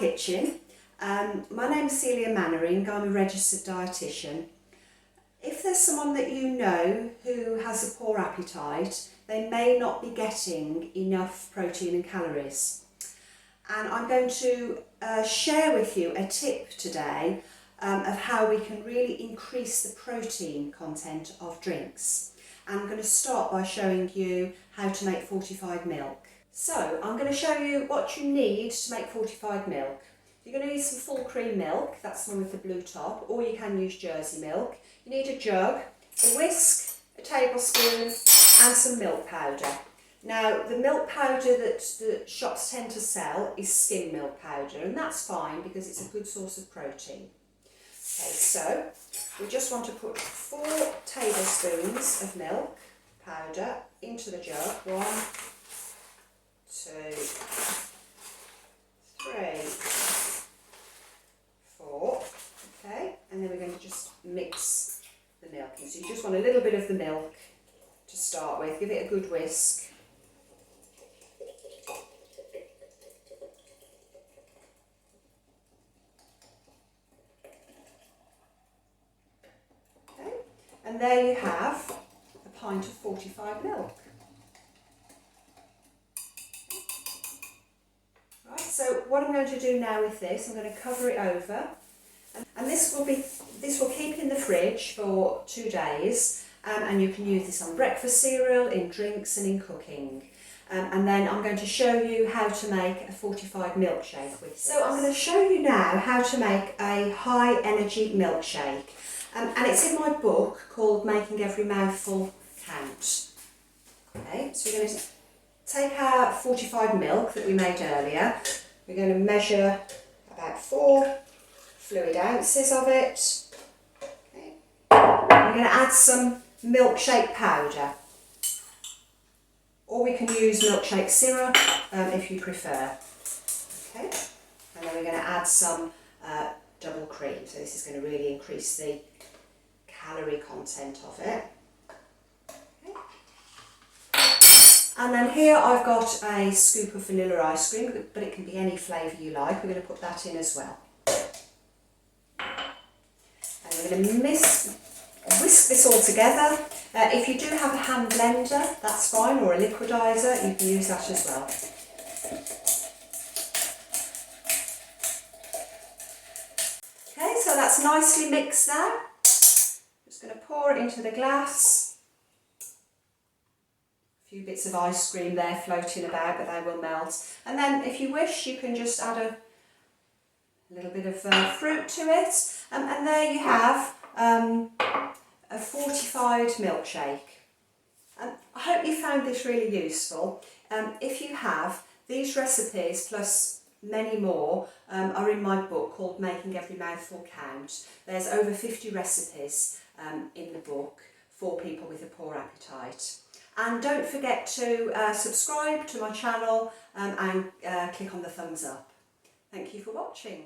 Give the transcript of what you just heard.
kitchen. My name's Celia Mannering, I'm a registered dietitian. If there's someone that you know who has a poor appetite, they may not be getting enough protein and calories. And I'm going to share with you a tip today of how we can really increase the protein content of drinks. And I'm going to start by showing you how to make fortified milk. So I'm going to show you what you need to make fortified milk. You're going to need some full cream milk, that's the one with the blue top, or you can use Jersey milk. You need a jug, a whisk, a tablespoon and some milk powder. Now the milk powder that shops tend to sell is skim milk powder, and that's fine because it's a good source of protein. Okay, so we just want to put 4 tablespoons of milk powder into the jug. 1, 2, 3, 4, okay, and then we're going to just mix the milk in. So you just want a little bit of the milk to start with, give it a good whisk. Okay, and there you have a pint of fortified milk. So what I'm going to do now with this, I'm going to cover it over, and this will keep in the fridge for 2 days, and you can use this on breakfast cereal, in drinks and in cooking. And then I'm going to show you how to make a fortified milkshake with this. So I'm going to show you now how to make a high energy milkshake, and it's in my book called Making Every Mouthful Count. Okay, so we're going to take our fortified milk that we made earlier. We're going to measure about 4 fluid ounces of it. Okay. We're going to add some milkshake powder, or we can use milkshake syrup if you prefer. Okay. And then we're going to add some double cream, so this is going to really increase the calorie content of it. And then here I've got a scoop of vanilla ice cream, but it can be any flavour you like. We're going to put that in as well. And we're going to whisk this all together. If you do have a hand blender, that's fine, or a liquidizer, you can use that as well. Okay, so that's nicely mixed now. Just going to pour it into the glass. Few bits of ice cream there floating about, but they will melt. And then if you wish, you can just add a little bit of fruit to it, and there you have a fortified milkshake. And I hope you found this really useful. If you have, these recipes plus many more are in my book called Making Every Mouthful Count. There's over 50 recipes in the book for people with a poor appetite. And don't forget to subscribe to my channel and click on the thumbs up. Thank you for watching.